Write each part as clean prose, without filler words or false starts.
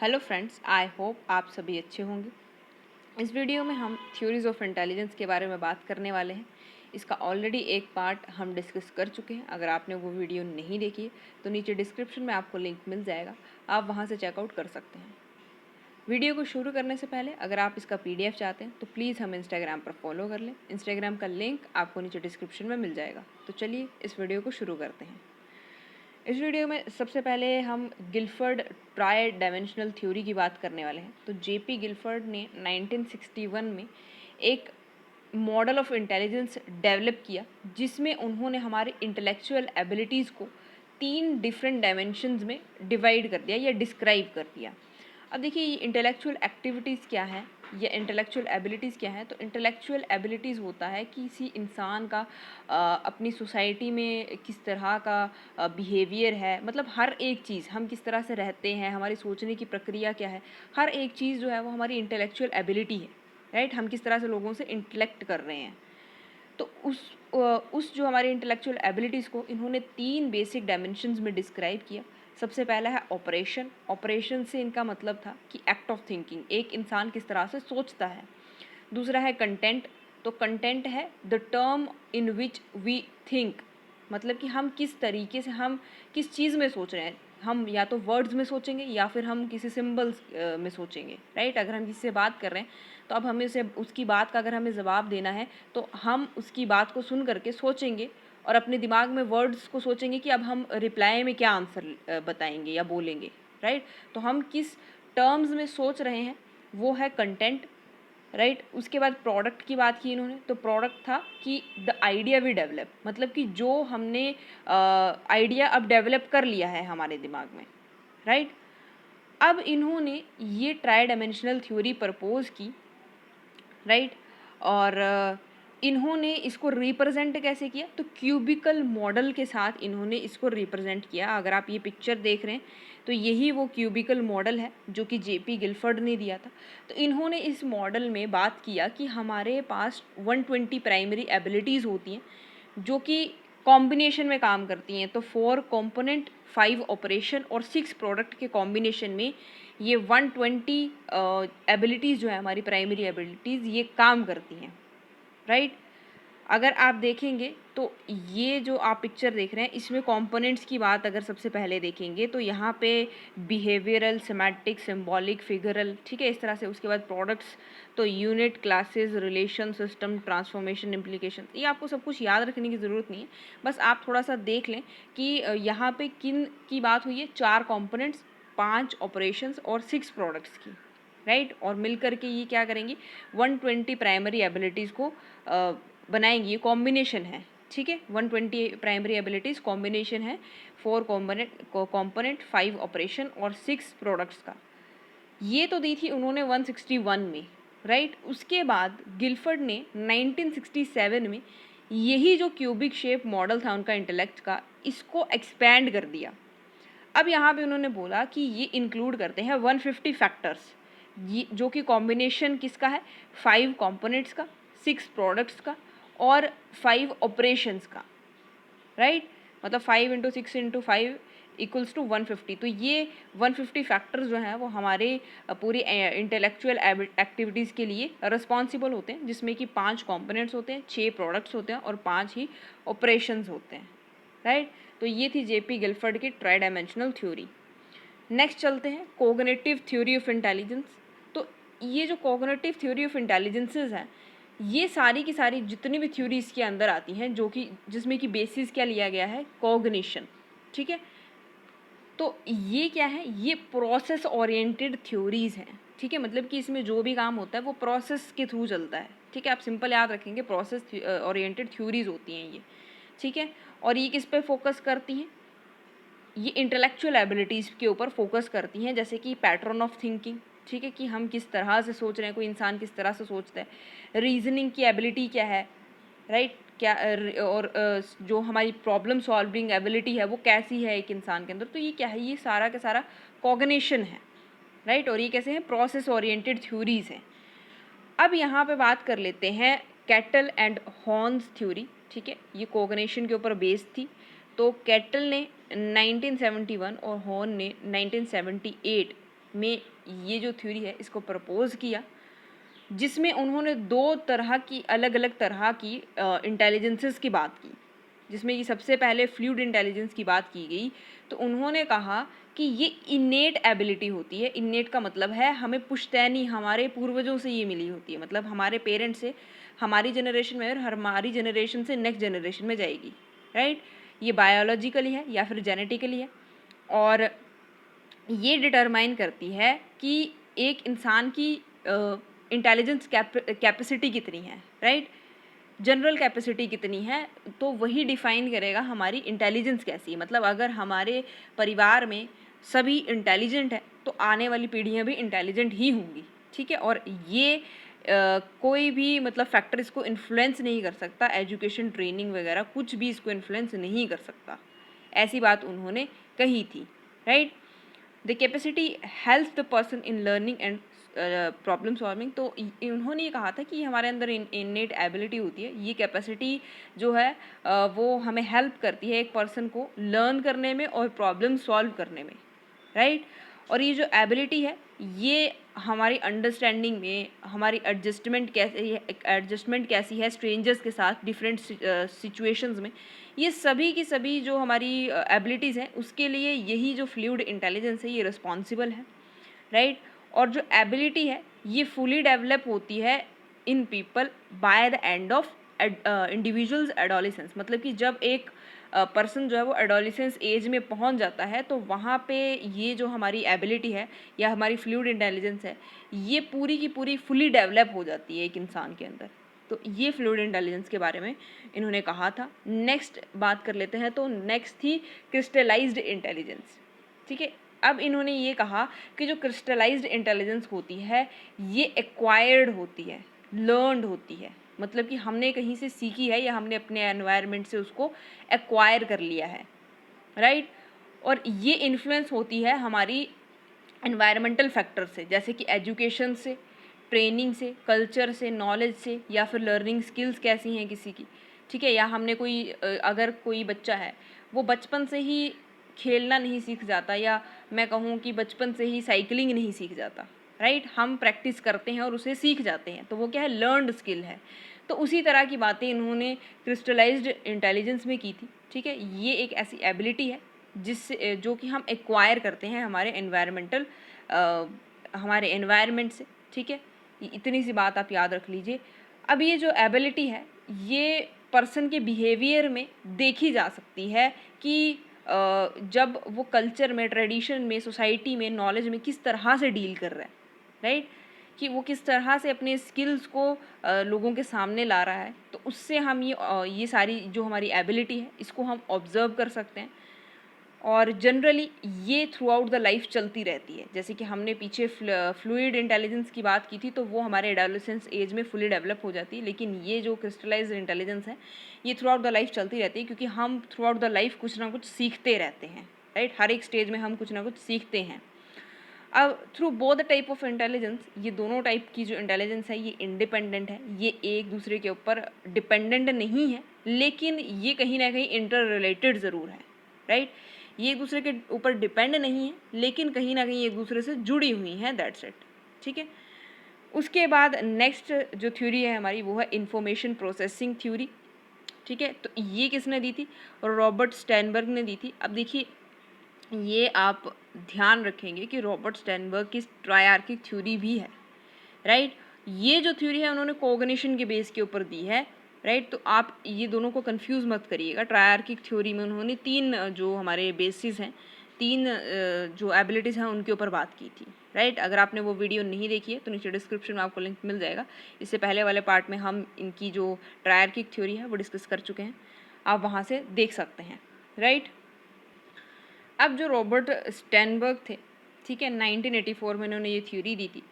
Hello friends, I hope आप सभी अच्छे होंगे। इस वीडियो में हम थ्योरीज ऑफ इंटेलिजेंस के बारे में बात करने वाले हैं। इसका ऑलरेडी एक पार्ट हम डिस्कस कर चुके हैं। अगर आपने वो वीडियो नहीं देखी है तो नीचे डिस्क्रिप्शन में आपको लिंक मिल जाएगा, आप वहाँ से चेकआउट कर सकते हैं। वीडियो को शुरू करने से पहले अगर आप इसका PDF चाहते हैं तो प्लीज़ हमें इंस्टाग्राम पर फॉलो कर लें। इंस्टाग्राम का लिंक आपको नीचे डिस्क्रिप्शन में मिल जाएगा। तो चलिए इस वीडियो को शुरू करते हैं। इस वीडियो में सबसे पहले हम गिलफर्ड ट्राई डायमेंशनल थ्योरी की बात करने वाले हैं। तो JP गिलफर्ड ने 1961 में एक मॉडल ऑफ इंटेलिजेंस डेवलप किया, जिसमें उन्होंने हमारे इंटेलेक्चुअल एबिलिटीज़ को 3 डिफरेंट डायमेंशंस में डिवाइड कर दिया या डिस्क्राइब कर दिया। अब देखिए ये इंटेलेक्चुअल एक्टिविटीज़ क्या है या इंटेलेक्चुअल एबिलिटीज़ क्या है। तो इंटेलेक्चुअल एबिलिटीज़ होता है किसी इंसान का अपनी सोसाइटी में किस तरह का बिहेवियर है, मतलब हर एक चीज़, हम किस तरह से रहते हैं, हमारी सोचने की प्रक्रिया क्या है, हर एक चीज़ जो है वो हमारी इंटेलेक्चुअल एबिलिटी है। राइट, हम किस तरह से लोगों से इंटेलेक्ट कर रहे हैं। तो उस जो हमारी इंटेलेक्चुअल एबिलिटीज़ को इन्होंने 3 बेसिक डायमेंशंस में डिस्क्राइब किया। सबसे पहला है ऑपरेशन। ऑपरेशन से इनका मतलब था कि एक्ट ऑफ थिंकिंग, एक इंसान किस तरह से सोचता है। दूसरा है कंटेंट। तो कंटेंट है the term in which we think, मतलब कि हम किस तरीके से, हम किस चीज़ में सोच रहे हैं। हम या तो वर्ड्स में सोचेंगे या फिर हम किसी सिंबल्स में सोचेंगे। राइट, अगर हम किसी से बात कर रहे हैं तो अब हमें उसे, उसकी बात का अगर हमें जवाब देना है तो हम उसकी बात को सुन करके सोचेंगे और अपने दिमाग में वर्ड्स को सोचेंगे कि अब हम रिप्लाई में क्या आंसर बताएंगे या बोलेंगे। राइट, तो हम किस टर्म्स में सोच रहे हैं वो है कंटेंट। राइट, उसके बाद प्रोडक्ट की बात की इन्होंने। तो प्रोडक्ट था कि द आइडिया वी डेवलप, मतलब कि जो हमने आइडिया अब डेवलप कर लिया है हमारे दिमाग में। राइट, अब इन्होंने ये ट्राई डायमेंशनल थ्योरी प्रपोज की। राइट, और इन्होंने इसको रिप्रेजेंट कैसे किया, तो क्यूबिकल मॉडल के साथ इन्होंने इसको रिप्रेजेंट किया। अगर आप ये पिक्चर देख रहे हैं तो यही वो क्यूबिकल मॉडल है जो कि JP गिलफर्ड ने दिया था। तो इन्होंने इस मॉडल में बात किया कि हमारे पास 120 प्राइमरी एबिलिटीज़ होती हैं जो कि कॉम्बिनेशन में काम करती हैं। तो 4 कंपोनेंट, 5 ऑपरेशन और 6 प्रोडक्ट के कॉम्बिनेशन में ये 120 एबिलिटीज़ जो है हमारी प्राइमरी एबिलिटीज़, ये काम करती हैं। राइट, अगर आप देखेंगे तो ये जो आप पिक्चर देख रहे हैं इसमें कंपोनेंट्स की बात अगर सबसे पहले देखेंगे तो यहाँ पे बिहेवियरल, सेमेटिक, सिंबॉलिक, फिगरल, ठीक है, इस तरह से। उसके बाद प्रोडक्ट्स, तो unit, classes, relation, system, transformation, implication. ये आपको सब कुछ याद रखने की ज़रूरत नहीं है, बस आप थोड़ा सा देख लें कि यहाँ पे किन की बात हुई है। 4 कॉम्पोनेंट्स, 5 ऑपरेशंस और 6 प्रोडक्ट्स की। राइट, और मिल करके ये क्या करेंगी, 120 प्राइमरी एबिलिटीज़ को बनाएंगी। ये कॉम्बिनेशन है, ठीक है, 120 प्राइमरी एबिलिटीज़ कॉम्बिनेशन है, 4 कॉम्पोनेंट, 5 ऑपरेशन और 6 प्रोडक्ट्स का। ये तो दी थी उन्होंने 161 में। राइट, उसके बाद गिलफर्ड ने 1967 में यही जो क्यूबिक शेप मॉडल था उनका इंटेलेक्ट का, इसको एक्सपैंड कर दिया। अब यहाँ पे उन्होंने बोला कि ये इंक्लूड करते हैं 150 फैक्टर्स, ये जो कि कॉम्बिनेशन किसका है, 5 कंपोनेंट्स का, 6 प्रोडक्ट्स का और 5 ऑपरेशंस का। राइट, मतलब 5 इंटू 6 इंटू 5 इक्वल्स टू 150। तो ये 150 फैक्टर्स जो हैं वो हमारे पूरी इंटेलेक्चुअल एक्टिविटीज़ के लिए रिस्पॉन्सिबल होते हैं, जिसमें कि 5 कंपोनेंट्स होते हैं, 6 प्रोडक्ट्स होते हैं और 5 ही ऑपरेशंस होते हैं। राइट, तो ये थी JP गिलफर्ड की ट्राई डायमेंशनल थ्योरी। नेक्स्ट चलते हैं कोग्निटिव थ्योरी ऑफ इंटेलिजेंस। तो ये जो कोग्निटिव थ्योरी ऑफ इंटेलिजेंसेस है, ये सारी की सारी जितनी भी थ्योरी इसके अंदर आती हैं, जो कि जिसमें कि बेसिस क्या लिया गया है, कॉग्निशन। ठीक है, तो ये क्या है, ये प्रोसेस ओरिएंटेड थ्योरीज हैं। ठीक है, मतलब कि इसमें जो भी काम होता है वो प्रोसेस के थ्रू चलता है। ठीक है, आप सिंपल याद रखेंगे, प्रोसेस ओरिएंटेड थ्योरीज होती हैं ये। ठीक है, और ये किस पे फोकस करती हैं, ये इंटेलेक्चुअल एबिलिटीज़ के ऊपर फोकस करती हैं, जैसे कि पैटर्न ऑफ थिंकिंग। ठीक है, कि हम किस तरह से सोच रहे हैं, कोई इंसान किस तरह से सोचता है। रीजनिंग की एबिलिटी क्या है, राइट, क्या और जो हमारी प्रॉब्लम सॉल्विंग एबिलिटी है वो कैसी है एक इंसान के अंदर। तो ये क्या है, ये सारा का सारा कॉग्निशन है। राइट, और ये कैसे हैं, प्रोसेस ओरिएंटेड थ्योरीज हैं। अब यहाँ पे बात कर लेते हैं कैटल एंड हॉर्न्स थ्योरी। ठीक है, ये कॉग्निशन के ऊपर बेस्ड थी। तो कैटल ने 1971 और हॉर्न ने 1978 में ये जो थ्योरी है इसको प्रपोज किया, जिसमें उन्होंने दो तरह की अलग अलग तरह की इंटेलिजेंसेस की बात की, जिसमें ये सबसे पहले फ्लूइड इंटेलिजेंस की बात की गई। तो उन्होंने कहा कि ये इनेट एबिलिटी होती है। इनेट का मतलब है हमें पुश्तैनी, हमारे पूर्वजों से ये मिली होती है, मतलब हमारे पेरेंट्स से हमारी जनरेशन में और हमारी जनरेशन से नेक्स्ट जनरेशन में जाएगी, राइट। ये बायोलॉजिकली है या फिर जेनेटिकली है, और ये डिटरमाइन करती है कि एक इंसान की इंटेलिजेंस कैपेसिटी कितनी है, राइट, जनरल कैपेसिटी कितनी है, तो वही डिफाइन करेगा हमारी इंटेलिजेंस कैसी है। मतलब अगर हमारे परिवार में सभी इंटेलिजेंट है तो आने वाली पीढ़ियाँ भी इंटेलिजेंट ही होंगी, ठीक है। और ये कोई भी मतलब फैक्टर इसको इन्फ्लुएंस नहीं कर सकता, एजुकेशन, ट्रेनिंग वगैरह कुछ भी इसको इन्फ्लुएंस नहीं कर सकता, ऐसी बात उन्होंने कही थी, right. The capacity helps the person in learning and problem solving. तो उन्होंने ये कहा था कि हमारे अंदर इनेट एबिलिटी होती है, ये कैपेसिटी जो है वो हमें हेल्प करती है एक पर्सन को लर्न करने में और प्रॉब्लम सॉल्व करने में, राइट। और ये जो एबिलिटी है ये हमारी अंडरस्टैंडिंग में, हमारी एडजस्टमेंट कैसी है स्ट्रेंजर्स के साथ डिफरेंट सिचुएशंस में, ये सभी की सभी जो हमारी एबिलिटीज़ हैं उसके लिए यही जो फ्लूइड इंटेलिजेंस है ये रिस्पॉन्सिबल है, राइट। और जो एबिलिटी है ये फुली डेवलप होती है in people by the end of individuals adolescence. मतलब कि जब एक पर्सन जो है वो एडोलेसेंस एज में पहुंच जाता है तो वहाँ पे ये जो हमारी एबिलिटी है या हमारी फ्लूइड इंटेलिजेंस है ये पूरी की पूरी फुली डेवलप हो जाती है एक इंसान के अंदर। तो ये फ्लूइड इंटेलिजेंस के बारे में इन्होंने कहा था। नेक्स्ट बात कर लेते हैं, तो नेक्स्ट थी क्रिस्टलाइज्ड इंटेलिजेंस, ठीक है। अब इन्होंने ये कहा कि जो क्रिस्टलाइज्ड इंटेलिजेंस होती है ये एक्वायर्ड होती है, लर्नड होती है, मतलब कि हमने कहीं से सीखी है या हमने अपने एनवायरनमेंट से उसको एक्वायर कर लिया है, राइट। और ये इन्फ्लुएंस होती है हमारी एनवायरमेंटल फैक्टर से, जैसे कि एजुकेशन से, ट्रेनिंग से, कल्चर से, नॉलेज से, या फिर लर्निंग स्किल्स कैसी हैं किसी की, ठीक है। या हमने कोई अगर कोई बच्चा है वो बचपन से ही खेलना नहीं सीख जाता, या मैं कहूँ कि बचपन से ही साइकिलिंग नहीं सीख जाता, राइट, हम प्रैक्टिस करते हैं और उसे सीख जाते हैं, तो वो क्या है, लर्नड स्किल है। तो उसी तरह की बातें इन्होंने क्रिस्टलाइज्ड इंटेलिजेंस में की थी, ठीक है। ये एक ऐसी एबिलिटी है जिससे जो कि हम एक्वायर करते हैं हमारे एनवायरनमेंट से, ठीक है। इतनी सी बात आप याद रख लीजिए। अब ये जो एबिलिटी है ये पर्सन के बिहेवियर में देखी जा सकती है कि जब वो कल्चर में, ट्रेडिशन में, सोसाइटी में, नॉलेज में किस तरह से डील कर रहा है, राइट, कि वो किस तरह से अपने स्किल्स को लोगों के सामने ला रहा है। तो उससे हम ये सारी जो हमारी एबिलिटी है इसको हम ऑब्जर्व कर सकते हैं। और जनरली ये थ्रू आउट द लाइफ चलती रहती है। जैसे कि हमने पीछे फ्लूइड इंटेलिजेंस की बात की थी, तो वो हमारे एडोलेसेंस एज में फुली डेवलप हो जाती है, लेकिन ये जो क्रिस्टलाइज्ड इंटेलिजेंस है ये थ्रू आउट द लाइफ चलती रहती है, क्योंकि हम थ्रू आउट द लाइफ कुछ ना कुछ सीखते रहते हैं, राइट। हर एक स्टेज में हम कुछ ना कुछ सीखते हैं। अब through both the type of intelligence, ये दोनों टाइप की जो इंटेलिजेंस है ये इंडिपेंडेंट है, ये एक दूसरे के ऊपर डिपेंडेंट नहीं है, लेकिन ये कहीं ना कहीं इंटर रिलेटेड ज़रूर है, राइट। ये एक दूसरे के ऊपर डिपेंड नहीं है, लेकिन कहीं ना कहीं एक दूसरे से जुड़ी हुई हैं, दैट्स इट, ठीक है। उसके बाद नेक्स्ट जो थ्योरी है हमारी वो है इंफॉर्मेशन प्रोसेसिंग थ्योरी, ठीक है। तो ये किसने दी थी, रॉबर्ट स्टैनबर्ग ने दी थी। अब देखिए ये आप ध्यान रखेंगे कि रॉबर्ट स्टैनबर्ग की ट्रायआर्किक थ्योरी भी है, राइट। ये जो थ्योरी है उन्होंने कोग्निशन के बेस के ऊपर दी है, राइट। तो आप ये दोनों को कंफ्यूज मत करिएगा। ट्रायआर्किक थ्योरी में उन्होंने तीन जो हमारे बेसिस हैं, तीन जो एबिलिटीज़ हैं उनके ऊपर बात की थी, राइट। अगर आपने वो वीडियो नहीं देखी है तो नीचे डिस्क्रिप्शन में आपको लिंक मिल जाएगा। इससे पहले वाले पार्ट में हम इनकी जो ट्रायआर्किक थ्योरी है वो डिस्कस कर चुके हैं, आप वहाँ से देख सकते हैं, राइट। अब जो रॉबर्ट स्टैनबर्ग थे, ठीक है, 1984 में इन्होंने ये थ्योरी दी थी।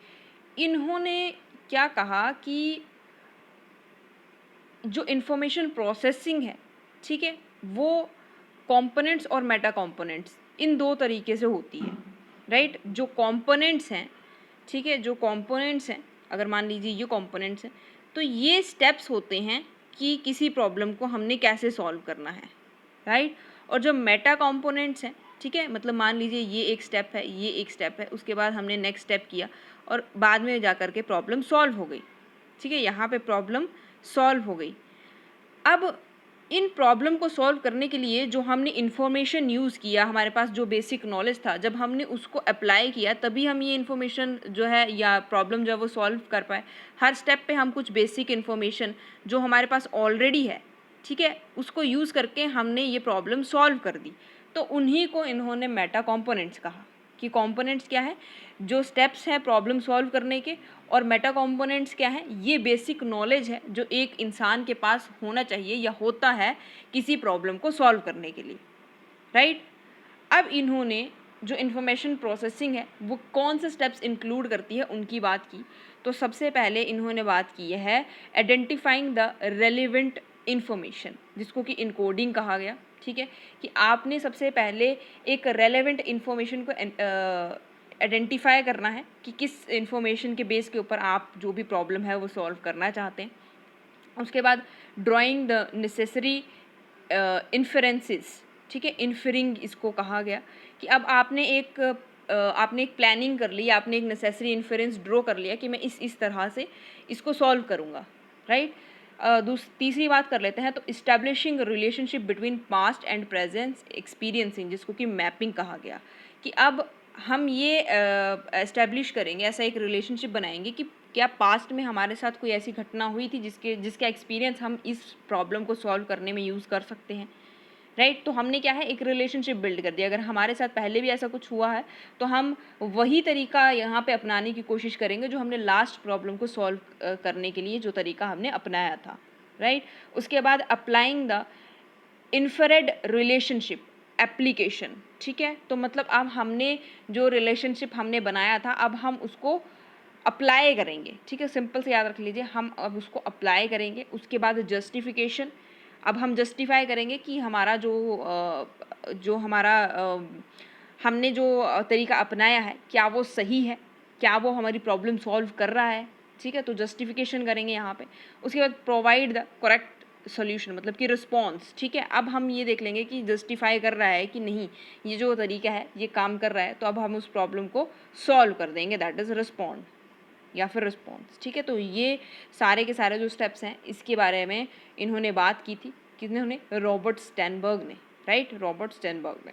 इन्होंने क्या कहा कि जो इंफॉर्मेशन प्रोसेसिंग है, ठीक है, वो कंपोनेंट्स और मेटा कंपोनेंट्स इन दो तरीके से होती है, राइट। जो कंपोनेंट्स हैं, ठीक है, जो कंपोनेंट्स हैं, अगर मान लीजिए ये कंपोनेंट्स हैं, तो ये स्टेप्स होते हैं कि किसी प्रॉब्लम को हमने कैसे सॉल्व करना है, राइट। और जो मेटा कंपोनेंट्स हैं, ठीक है, मतलब मान लीजिए ये एक स्टेप है, ये एक स्टेप है, उसके बाद हमने नेक्स्ट स्टेप किया और बाद में जा कर के प्रॉब्लम सॉल्व हो गई। ठीक है, यहाँ पे प्रॉब्लम सॉल्व हो गई। अब इन प्रॉब्लम को सॉल्व करने के लिए जो हमने इन्फॉर्मेशन यूज़ किया, हमारे पास जो बेसिक नॉलेज था, जब हमने उसको अप्लाई किया तभी हम ये इन्फॉर्मेशन जो है या प्रॉब्लम जो है वो सॉल्व कर पाए। हर स्टेप पे हम कुछ बेसिक इन्फॉर्मेशन जो हमारे पास ऑलरेडी है, ठीक है, उसको यूज़ करके हमने ये प्रॉब्लम सॉल्व कर दी। तो उन्हीं को इन्होंने मेटा कॉम्पोनेंट्स कहा कि कॉम्पोनेंट्स क्या है, जो स्टेप्स हैं प्रॉब्लम सॉल्व करने के, और मेटा कॉम्पोनेंट्स क्या है, ये बेसिक नॉलेज है जो एक इंसान के पास होना चाहिए या होता है किसी प्रॉब्लम को सॉल्व करने के लिए, राइट। अब इन्होंने जो इन्फॉर्मेशन प्रोसेसिंग है वो कौन से स्टेप्स इंक्लूड करती है उनकी बात की। तो सबसे पहले इन्होंने बात की है आइडेंटिफाइंग द रेलिवेंट इन्फॉर्मेशन, जिसको कि इनकोडिंग कहा गया। ठीक है, कि आपने सबसे पहले एक रेलेवेंट इन्फॉर्मेशन को आइडेंटिफाई करना है कि किस इन्फॉर्मेशन के बेस के ऊपर आप जो भी प्रॉब्लम है वो सॉल्व करना चाहते हैं। उसके बाद ड्राइंग द नेसेसरी इन्फरेंसेस, ठीक है, इन्फरिंग इसको कहा गया कि अब आपने एक प्लानिंग कर ली, आपने एक नेसेसरी इन्फरेंस ड्रॉ कर लिया कि मैं इस तरह से इसको सॉल्व करूँगा, राइट। तीसरी बात कर लेते हैं, तो establishing relationship between past and present experiencing, जिसको कि मैपिंग कहा गया, कि अब हम ये एस्टेब्लिश करेंगे, ऐसा एक रिलेशनशिप बनाएंगे कि क्या पास्ट में हमारे साथ कोई ऐसी घटना हुई थी जिसका एक्सपीरियंस हम इस प्रॉब्लम को सॉल्व करने में यूज़ कर सकते हैं, राइट। तो हमने क्या है, एक रिलेशनशिप बिल्ड कर दिया। अगर हमारे साथ पहले भी ऐसा कुछ हुआ है तो हम वही तरीका यहाँ पे अपनाने की कोशिश करेंगे जो हमने लास्ट प्रॉब्लम को सॉल्व करने के लिए जो तरीका हमने अपनाया था, राइट। उसके बाद applying the infrared relationship application, ठीक है, तो मतलब अब हमने जो रिलेशनशिप हमने बनाया था अब हम उसको अप्लाई करेंगे, ठीक है, सिंपल से याद रख लीजिए, हम अब उसको अप्लाई करेंगे। उसके बाद जस्टिफिकेशन, अब हम जस्टिफाई करेंगे कि हमारा जो हमारा हमने जो तरीका अपनाया है क्या वो सही है, क्या वो हमारी प्रॉब्लम सॉल्व कर रहा है, ठीक है, तो जस्टिफिकेशन करेंगे यहाँ पे। उसके बाद प्रोवाइड द करेक्ट सोल्यूशन, मतलब कि रिस्पॉन्स, ठीक है, अब हम ये देख लेंगे कि जस्टिफाई कर रहा है कि नहीं, ये जो तरीका है ये काम कर रहा है, तो अब हम उस प्रॉब्लम को सॉल्व कर देंगे, दैट इज़ रिस्पॉन्ड या फिर रिस्पॉन्स, ठीक है। तो ये सारे के सारे जो स्टेप्स हैं इसके बारे में इन्होंने बात की थी, किन्होंने, रॉबर्ट स्टेनबर्ग ने, राइट, रॉबर्ट स्टेनबर्ग ने।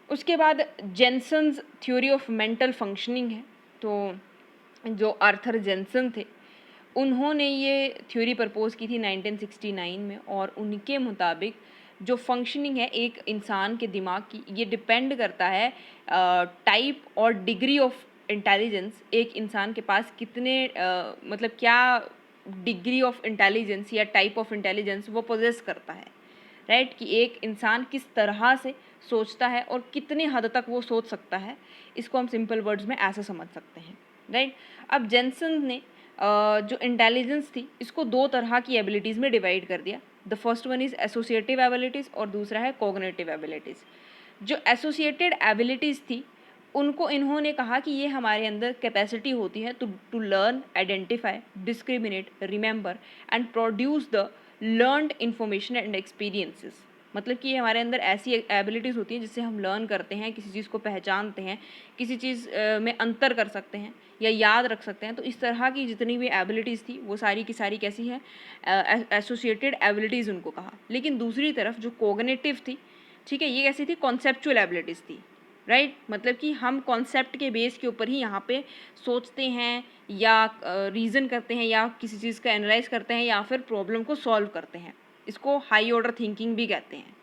उसके बाद Jensen's theory of mental functioning है, तो जो आर्थर जेनसन थे उन्होंने ये थ्योरी प्रपोज की थी 1969 में, और उनके मुताबिक जो फंक्शनिंग है एक इंसान के दिमाग की, ये डिपेंड करता है टाइप और डिग्री ऑफ इंटेलिजेंस, एक इंसान के पास कितने मतलब क्या डिग्री ऑफ इंटेलिजेंस या टाइप ऑफ इंटेलिजेंस वो पोजेस करता है, राइट, कि एक इंसान किस तरह से सोचता है और कितनी हद तक वो सोच सकता है, इसको हम सिंपल वर्ड्स में ऐसा समझ सकते हैं, राइट। अब जेनसन ने जो इंटेलिजेंस थी इसको दो तरह की एबिलिटीज़ में डिवाइड कर दिया। The first one is associative abilities और दूसरा है कॉग्निटिव एबिलिटीज़। जो एसोसिएटेड एबिलिटीज़ थी उनको इन्होंने कहा कि ये हमारे अंदर कैपेसिटी होती है to learn, identify, discriminate, remember and produce the learned information and experiences. मतलब कि ये हमारे अंदर ऐसी एबिलिटीज़ होती हैं जिससे हम लर्न करते हैं, किसी चीज़ को पहचानते हैं, किसी चीज़ में अंतर कर सकते हैं या याद रख सकते हैं। तो इस तरह की जितनी भी एबिलिटीज़ थी वो सारी की सारी कैसी हैं, एसोसिएटेड एबिलिटीज़ उनको कहा। लेकिन दूसरी तरफ जो कोग्निटिव थी, ठीक है, ये कैसी थी, कॉन्सेप्चुअल एबिलिटीज़ थी, राइट, मतलब कि हम कॉन्सेप्ट के बेस के ऊपर ही यहाँ पे सोचते हैं या रीज़न करते हैं या किसी चीज़ का एनालाइज करते हैं या फिर प्रॉब्लम को सॉल्व करते हैं। इसको हाई ऑर्डर थिंकिंग भी कहते हैं,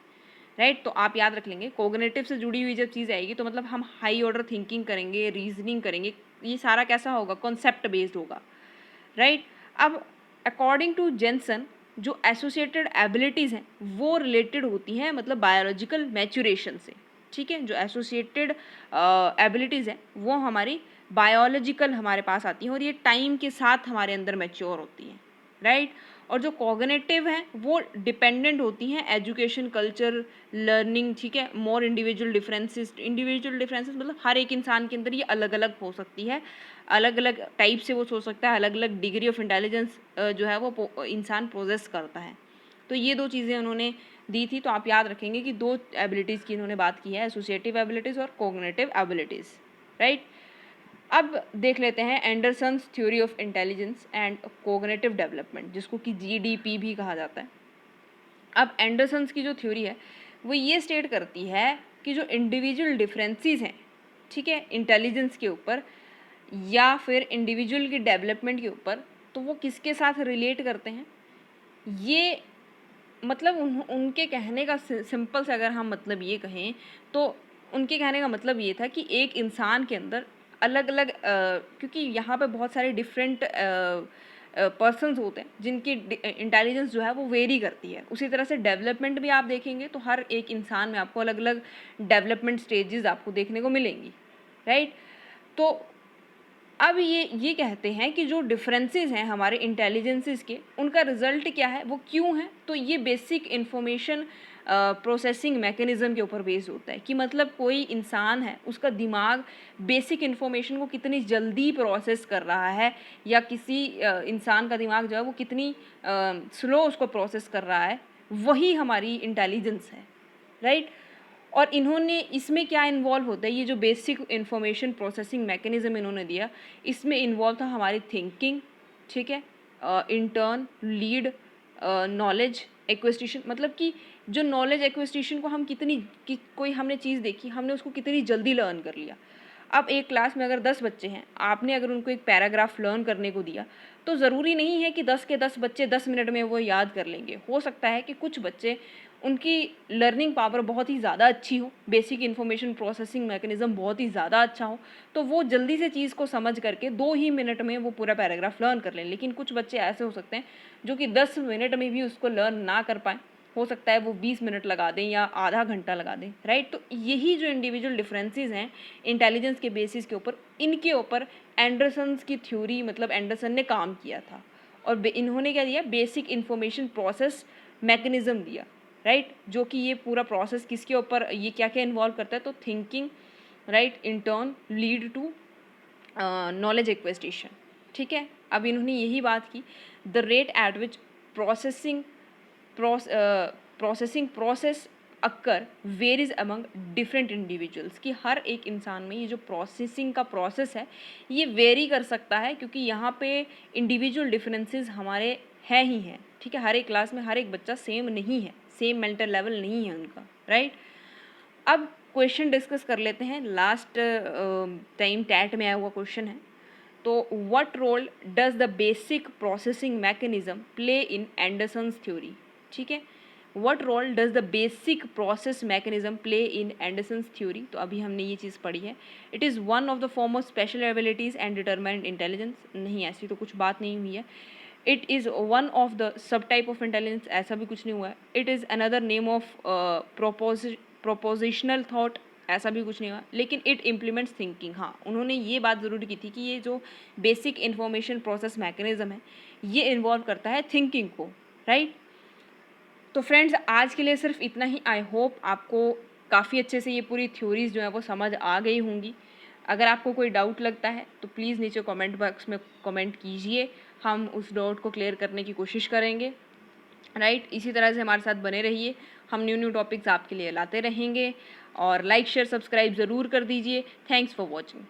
राइट। तो आप याद रख लेंगे, कोग्निटिव से जुड़ी हुई जब चीज़ आएगी तो मतलब हम हाई ऑर्डर थिंकिंग करेंगे, रीजनिंग करेंगे, ये सारा कैसा होगा, कॉन्सेप्ट बेस्ड होगा, राइट। अब अकॉर्डिंग टू जेनसन जो एसोसिएटेड एबिलिटीज़ हैं वो रिलेटेड होती हैं मतलब बायोलॉजिकल मैच्योरेशन से, ठीक है, जो एसोसिएटेड एबिलिटीज़ हैं वो हमारी बायोलॉजिकल हमारे पास आती हैं और ये टाइम के साथ हमारे अंदर मैच्योर होती हैं, राइट। और जो कॉग्निटिव हैं वो डिपेंडेंट होती हैं एजुकेशन, कल्चर, लर्निंग, ठीक है, मोर इंडिविजुअल डिफरेंसेस मतलब हर एक इंसान के अंदर ये अलग अलग हो सकती है, अलग अलग टाइप से वो सोच सकता है, अलग अलग डिग्री ऑफ इंटेलिजेंस जो है वो इंसान पोजेस करता है। तो ये दो चीज़ें उन्होंने दी थी, तो आप याद रखेंगे कि 2 एबिलिटीज़ की इन्होंने बात की है, एसोसिएटिव एबिलिटीज़ और कोग्निटिव एबिलिटीज़, राइट। अब देख लेते हैं Anderson's theory of intelligence and cognitive development, जिसको कि GDP भी कहा जाता है। अब एंडरसन्स की जो थ्योरी है वो ये स्टेट करती है कि जो इंडिविजुअल डिफरेंसेस हैं, ठीक है, इंटेलिजेंस के ऊपर या फिर इंडिविजुअल की डेवलपमेंट के ऊपर, तो वो किसके साथ रिलेट करते हैं। ये मतलब उनके कहने का सिंपल से अगर हम मतलब ये कहें तो उनके कहने का मतलब ये था कि एक इंसान के अंदर अलग अलग क्योंकि यहाँ पे बहुत सारे डिफरेंट पर्सन्स होते हैं जिनकी इंटेलिजेंस जो है वो वेरी करती है। उसी तरह से डेवलपमेंट भी आप देखेंगे तो हर एक इंसान में आपको अलग अलग डेवलपमेंट स्टेजेस आपको देखने को मिलेंगी, राइट। तो अब ये कहते हैं कि जो डिफरेंसेस हैं हमारे इंटेलिजेंसेस के, उनका रिजल्ट क्या है, वो क्यों है। तो ये बेसिक इन्फॉर्मेशन प्रोसेसिंग मैकेनिज़्म के ऊपर बेस्ड होता है कि मतलब कोई इंसान है, उसका दिमाग बेसिक इन्फॉर्मेशन को कितनी जल्दी प्रोसेस कर रहा है, या किसी इंसान का दिमाग जो है वो कितनी स्लो उसको प्रोसेस कर रहा है, वही हमारी इंटेलिजेंस है, राइट। और इन्होंने इसमें क्या इन्वॉल्व होता है, ये जो बेसिक इन्फॉर्मेशन प्रोसेसिंग मैकेनिज्म इन्होंने दिया, इसमें इन्वॉल्व था हमारी थिंकिंग, ठीक है, इंटर्न, लीड, नॉलेज एक्विजिशन, मतलब कि जो नॉलेज एक्विजिशन को हम कोई हमने चीज़ देखी, हमने उसको कितनी जल्दी लर्न कर लिया। अब एक क्लास में अगर 10 बच्चे हैं, आपने अगर उनको एक पैराग्राफ लर्न करने को दिया, तो ज़रूरी नहीं है कि 10 के 10 बच्चे 10 मिनट में वो याद कर लेंगे। हो सकता है कि कुछ बच्चे, उनकी लर्निंग पावर बहुत ही ज़्यादा अच्छी हो, बेसिक इन्फॉर्मेशन प्रोसेसिंग मैकेनिज़्म बहुत ही ज़्यादा अच्छा हो, तो वो जल्दी से चीज़ को समझ करके 2 ही मिनट में वो पूरा पैराग्राफ लर्न कर लें। लेकिन कुछ बच्चे ऐसे हो सकते हैं जो कि 10 मिनट में भी उसको लर्न ना कर पाएँ, हो सकता है वो 20 मिनट लगा दें या आधा घंटा लगा दें, राइट। तो यही जो इंडिविजुअल डिफरेंसेस हैं इंटेलिजेंस के बेसिस के ऊपर, इनके ऊपर एंडरसन्स की थ्योरी, मतलब एंडरसन ने काम किया था। और इन्होंने क्या दिया, बेसिक इन्फॉर्मेशन प्रोसेस मैकेनिज़्म दिया, राइट। जो कि ये पूरा प्रोसेस किसके ऊपर, ये क्या क्या इन्वॉल्व करता है, तो thinking, right, intern, lead to knowledge acquisition, ठीक है। अब इन्होंने यही बात की, the rate at which processing process occur varies among different individuals, कि हर एक इंसान में ये जो प्रोसेसिंग का प्रोसेस है ये वेरी कर सकता है, क्योंकि यहाँ पे इंडिविजुअल डिफरेंसेस हमारे हैं ही हैं, ठीक है। हर एक क्लास में हर एक बच्चा सेम नहीं है, सेम मेंटल लेवल नहीं है उनका, राइट। अब क्वेश्चन डिस्कस कर लेते हैं, लास्ट टाइम टैट में आया हुआ क्वेश्चन है। तो what role does the basic processing mechanism play in Anderson's theory, ठीक है। What role does the basic process mechanism play in Anderson's theory, तो अभी हमने ये चीज़ पढ़ी है। It is one of the form of special abilities and determined intelligence, नहीं ऐसी तो कुछ बात नहीं हुई है। It is one of the subtype of intelligence, ऐसा भी कुछ नहीं हुआ है। It is another name of prepositional thought, ऐसा भी कुछ नहीं हुआ। लेकिन इट इम्प्लीमेंट्स थिंकिंग, हाँ उन्होंने ये बात ज़रूर की थी कि ये जो बेसिक इन्फॉर्मेशन प्रोसेस मैकेनिज्म है ये इन्वॉल्व करता है थिंकिंग को, राइट। तो फ्रेंड्स आज के लिए सिर्फ इतना ही। आई होप आपको काफ़ी अच्छे से ये पूरी थ्योरीज जो है वो समझ आ गई होंगी। अगर आपको कोई डाउट लगता है तो प्लीज़ नीचे कमेंट बॉक्स में कमेंट कीजिए, हम उस डाउट को क्लियर करने की कोशिश करेंगे, राइट। इसी तरह से हमारे साथ बने रहिए, हम न्यू टॉपिक्स आपके लिए लाते रहेंगे। और लाइक शेयर सब्सक्राइब ज़रूर कर दीजिए। Thanks for watching.